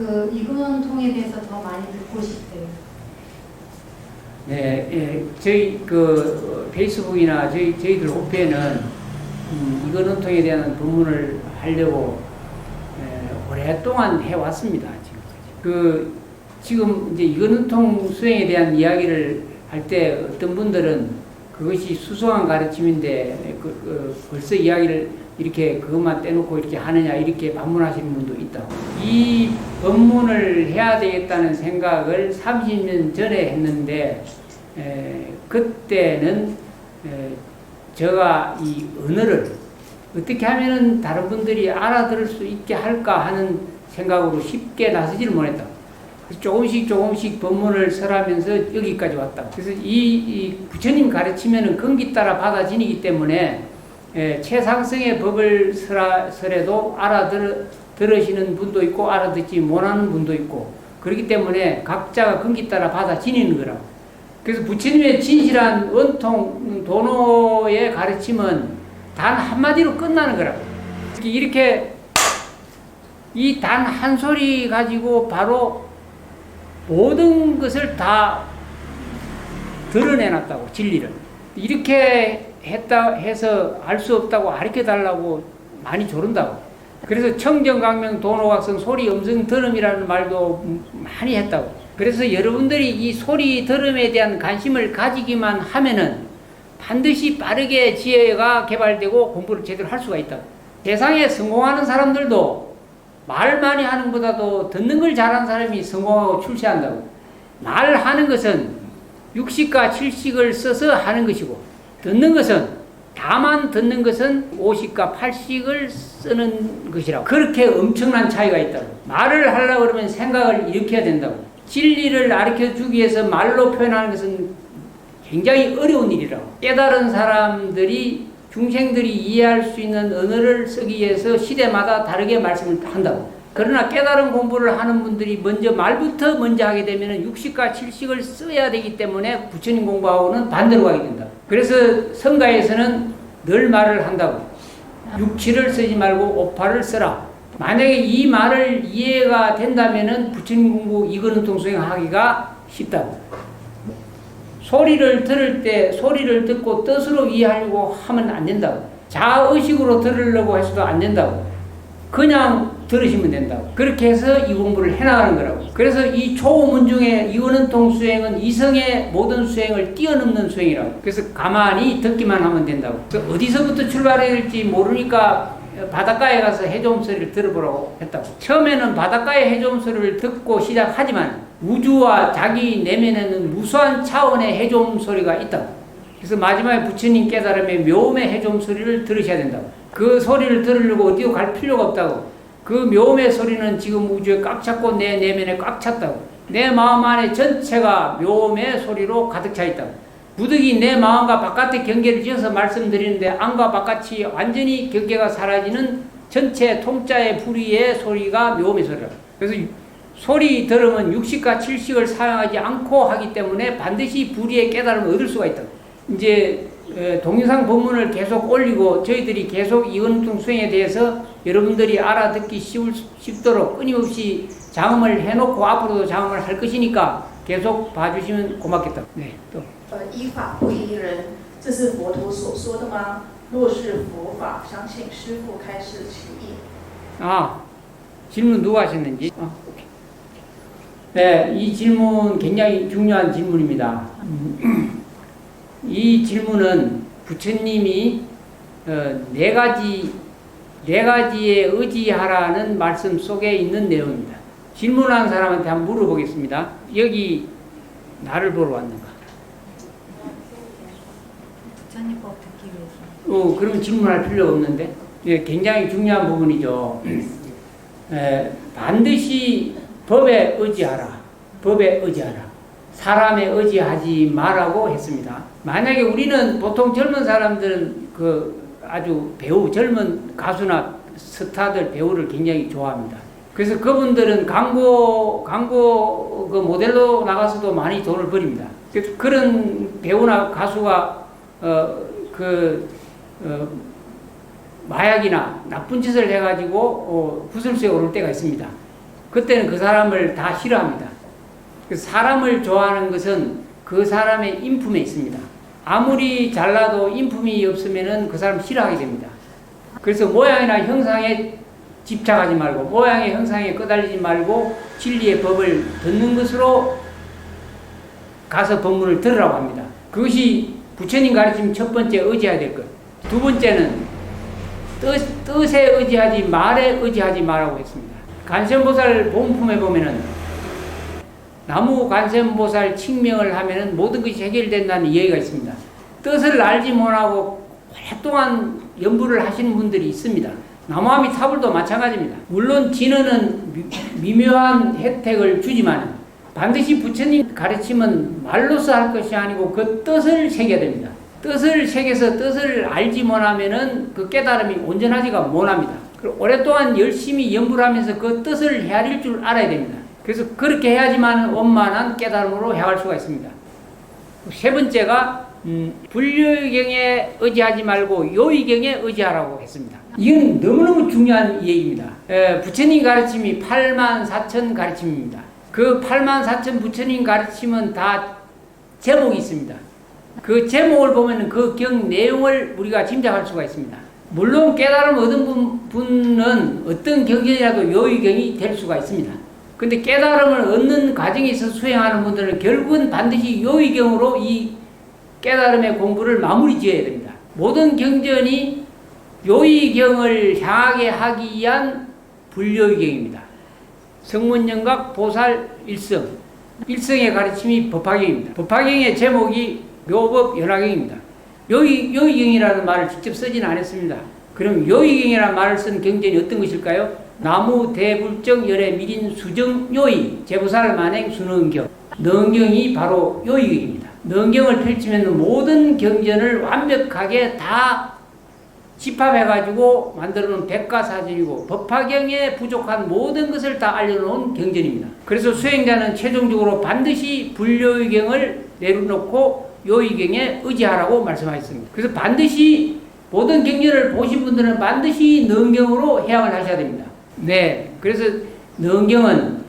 그 이근원통에 대해서 더 많이 듣고 싶대요. 네, 예, 저희 페이스북이나 저희들 홈페이지는 이근원통에 대한 본문을 하려고 오랫동안 해왔습니다. 지금까지. 지금 이제 이근원통 수행에 대한 이야기를 할 때 어떤 분들은 그것이 수수한 가르침인데 벌써 이야기를 이렇게 그것만 떼놓고 이렇게 하느냐 이렇게 반문하시는 분도 있다. 이 법문을 해야 되겠다는 생각을 30년 전에 했는데 그때는 제가 이 언어를 어떻게 하면은 다른 분들이 알아들을 수 있게 할까 하는 생각으로 쉽게 나서지를 못했다. 조금씩 법문을 설하면서 여기까지 왔다. 그래서 이 부처님 가르치면은 근기 따라 받아지니기 때문에 최상승의 법을 설해도 알아들으시는 분도 있고 알아듣지 못하는 분도 있고 그렇기 때문에 각자가 근기 따라 받아지는 거라고. 그래서 부처님의 진실한 원통 도노의 가르침은 단 한마디로 끝나는 거라고. 이렇게 이 단 한 소리 가지고 바로 모든 것을 다 드러내놨다고, 진리를. 이렇게 해서 알 수 없다고 가르쳐 달라고 많이 조른다고. 그래서 청정광명 도노각성 소리 음성 들음이라는 말도 많이 했다고. 그래서 여러분들이 이 소리 들음에 대한 관심을 가지기만 하면은 반드시 빠르게 지혜가 개발되고 공부를 제대로 할 수가 있다고. 세상에 성공하는 사람들도 말 많이 하는 것보다도 듣는 걸 잘하는 사람이 성공하고 출세한다고. 말하는 것은 60과 70을 써서 하는 것이고 듣는 것은 다만 듣는 것은 50과 80을 쓰는 것이라고. 그렇게 엄청난 차이가 있다고. 말을 하려고 그러면 생각을 일으켜야 된다고. 진리를 가르쳐 주기 위해서 말로 표현하는 것은 굉장히 어려운 일이라고. 깨달은 사람들이 중생들이 이해할 수 있는 언어를 쓰기 위해서 시대마다 다르게 말씀을 한다고. 그러나 깨달은 공부를 하는 분들이 말부터 먼저 하게 되면 60과 70을 써야 되기 때문에 부처님 공부하고는 반대로 가게 된다. 그래서 성가에서는 늘 말을 한다고. 67을 쓰지 말고 58을 써라. 만약에 이 말을 이해가 된다면 부처님 공부 이근원통 수행하기가 쉽다고. 소리를 들을 때 소리를 듣고 뜻으로 이해하려고 하면 안 된다고. 자의식으로 들으려고 해서도 안 된다고. 그냥 들으시면 된다고. 그렇게 해서 이 공부를 해나가는 거라고. 그래서 이 초문 중에 이근원통 수행은 이성의 모든 수행을 뛰어넘는 수행이라고. 그래서 가만히 듣기만 하면 된다고. 어디서부터 출발해야 될지 모르니까 바닷가에 가서 해조음 소리를 들어보라고 했다고. 처음에는 바닷가의 해조음 소리를 듣고 시작하지만 우주와 자기 내면에는 무수한 차원의 해조음 소리가 있다고. 그래서 마지막에 부처님 깨달음의 묘음의 해조음 소리를 들으셔야 된다고. 그 소리를 들으려고 어디로 갈 필요가 없다고. 그 묘음의 소리는 지금 우주에 꽉 찼고 내 내면에 꽉 찼다고. 내 마음 안에 전체가 묘음의 소리로 가득 차 있다고. 부득이 내 마음과 바깥의 경계를 지어서 말씀드리는데 안과 바깥이 완전히 경계가 사라지는 전체 통짜의 불의의 소리가 묘음의 소리라고. 그래서 소리 들으면 60과 70을 사용하지 않고 하기 때문에 반드시 불의의 깨달음을 얻을 수가 있다고. 이제 동영상 본문을 계속 올리고 저희들이 계속 이근원통 수행에 대해서 여러분들이 알아듣기 쉽도록 끊임없이 장음을 해놓고 앞으로도 장음을 할 것이니까 계속 봐주시면 고맙겠다. 네, 또. 依法不依人，这是佛陀所说的吗？若是佛法，想请师父开示其意。 질문 누가 하셨는지? 네, 이 질문 굉장히 중요한 질문입니다. 이 질문은 부처님이 네 가지에 의지하라는 말씀 속에 있는 내용입니다. 질문한 사람한테 한번 물어보겠습니다. 여기 나를 보러 왔는가? 부처님법 듣기 위해서. 그러면 질문할 필요가 없는데? 예, 굉장히 중요한 부분이죠. 반드시 법에 의지하라. 법에 의지하라. 사람에 의지하지 말라고 했습니다. 만약에 우리는 보통 젊은 사람들은 아주 젊은 가수나 스타들 배우를 굉장히 좋아합니다. 그래서 그분들은 광고 모델로 나가서도 많이 돈을 벌입니다. 그래서 그런 배우나 가수가 마약이나 나쁜 짓을 해가지고 구설수에 오를 때가 있습니다. 그때는 그 사람을 다 싫어합니다. 사람을 좋아하는 것은 그 사람의 인품에 있습니다. 아무리 잘나도 인품이 없으면 그 사람 싫어하게 됩니다. 그래서 모양이나 형상에 집착하지 말고, 모양의 형상에 끄달리지 말고 진리의 법을 듣는 것으로 가서 법문을 들으라고 합니다. 그것이 부처님 가르침 첫 번째 의지해야 될 것. 두 번째는 뜻에 의지하지 말에 의지하지 말라고 했습니다. 관세음보살 본품에 보면은 나무 관세음보살 칭명을 하면은 모든 것이 해결된다는 이야기가 있습니다. 뜻을 알지 못하고 오랫동안 연부를 하시는 분들이 있습니다. 나무아미타불도 마찬가지입니다. 물론 진언은 미묘한 혜택을 주지만 반드시 부처님 가르침은 말로서 할 것이 아니고 그 뜻을 새겨야 됩니다. 뜻을 새겨서 뜻을 알지 못하면은 그 깨달음이 온전하지가 못합니다. 그리고 오랫동안 열심히 연구를 하면서 그 뜻을 헤아릴 줄 알아야 됩니다. 그래서 그렇게 해야지만 원만한 깨달음으로 향할 수가 있습니다. 세 번째가 불요의경에 의지하지 말고 요의경에 의지하라고 했습니다. 이건 너무너무 중요한 얘기입니다. 부처님 가르침이 84,000 가르침입니다. 그 84,000 부처님 가르침은 다 제목이 있습니다. 그 제목을 보면 그 경 내용을 우리가 짐작할 수가 있습니다. 물론 깨달음 얻은 분은 어떤 경전이라도 요의경이 될 수가 있습니다. 근데 깨달음을 얻는 과정에 있어 수행하는 분들은 결국은 반드시 요의경으로 이 깨달음의 공부를 마무리 지어야 됩니다. 모든 경전이 요의경을 향하게 하기 위한 불요의경입니다. 성문영각 보살 일성. 일성의 가르침이 법화경입니다. 법화경의 제목이 묘법 연화경입니다. 요의경이라는 말을 직접 쓰지는 않았습니다. 그럼 요의경이라는 말을 쓴 경전이 어떤 것일까요? 나무 대불정 열애 미린 수정 요의 제보살 만행 수능경. 능경이 바로 요의경입니다. 능경을 펼치면 모든 경전을 완벽하게 다 집합해가지고 만들어놓은 백과사전이고 법화경에 부족한 모든 것을 다 알려놓은 경전입니다. 그래서 수행자는 최종적으로 반드시 불요의경을 내려놓고 요의경에 의지하라고 말씀하셨습니다. 그래서 반드시 모든 경전을 보신 분들은 반드시 능경으로 해양을 하셔야 됩니다. 네, 그래서 능경은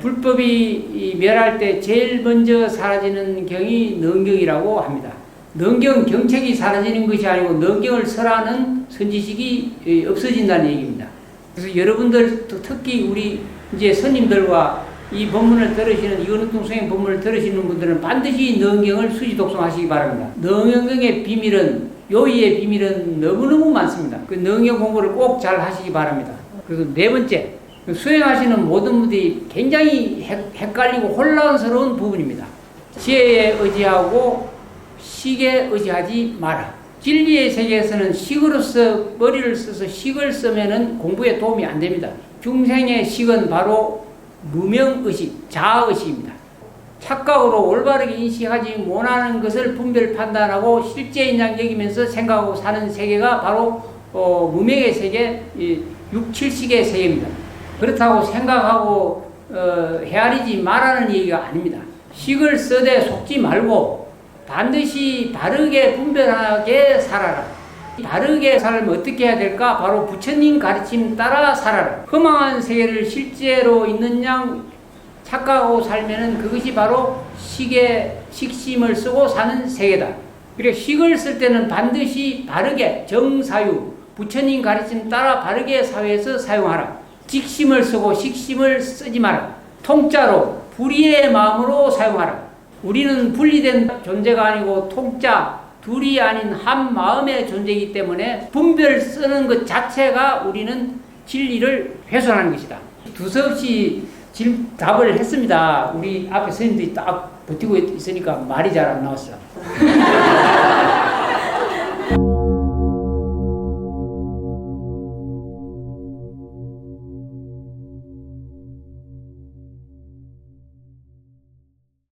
불법이 멸할 때 제일 먼저 사라지는 경이 능경이라고 합니다. 능경 경책이 사라지는 것이 아니고 능경을 설하는 선지식이 없어진다는 얘기입니다. 그래서 여러분들 특히 우리 이제 스님들과 이 법문을 들으시는 이원운동 수행 법문을 들으시는 분들은 반드시 능경을 수지 독송하시기 바랍니다. 능경의 비밀은 요의의 비밀은 너무너무 많습니다. 그 능경 공부를 꼭 잘 하시기 바랍니다. 그래서 네 번째, 수행하시는 모든 분들이 굉장히 헷갈리고 혼란스러운 부분입니다. 지혜에 의지하고 식에 의지하지 마라. 진리의 세계에서는 식으로서 머리를 써서 식을 쓰면은 공부에 도움이 안 됩니다. 중생의 식은 바로 무명의식, 자아의식입니다. 착각으로 올바르게 인식하지 못하는 것을 분별 판단하고 실제인 양 여기면서 생각하고 사는 세계가 바로 무명의 세계, 6, 7식의 세계입니다. 그렇다고 생각하고 헤아리지 말라는 얘기가 아닙니다. 식을 써대 속지 말고 반드시 바르게 분별하게 살아라. 바르게 살면 어떻게 해야 될까? 바로 부처님 가르침 따라 살아라. 허망한 세계를 실제로 있는 양 착각하고 살면은 그것이 바로 식심을 쓰고 사는 세계다. 그리고 식을 쓸 때는 반드시 바르게 정사유 부처님 가르침 따라 바르게 사회에서 사용하라. 직심을 쓰고 식심을 쓰지 마라. 통짜로 불의의 마음으로 사용하라. 우리는 분리된 존재가 아니고 통짜, 둘이 아닌 한 마음의 존재이기 때문에 분별 쓰는 것 자체가 우리는 진리를 훼손하는 것이다. 두서없이 답을 했습니다. 우리 앞에 선생님들이 딱 버티고 있으니까 말이 잘 안 나왔어.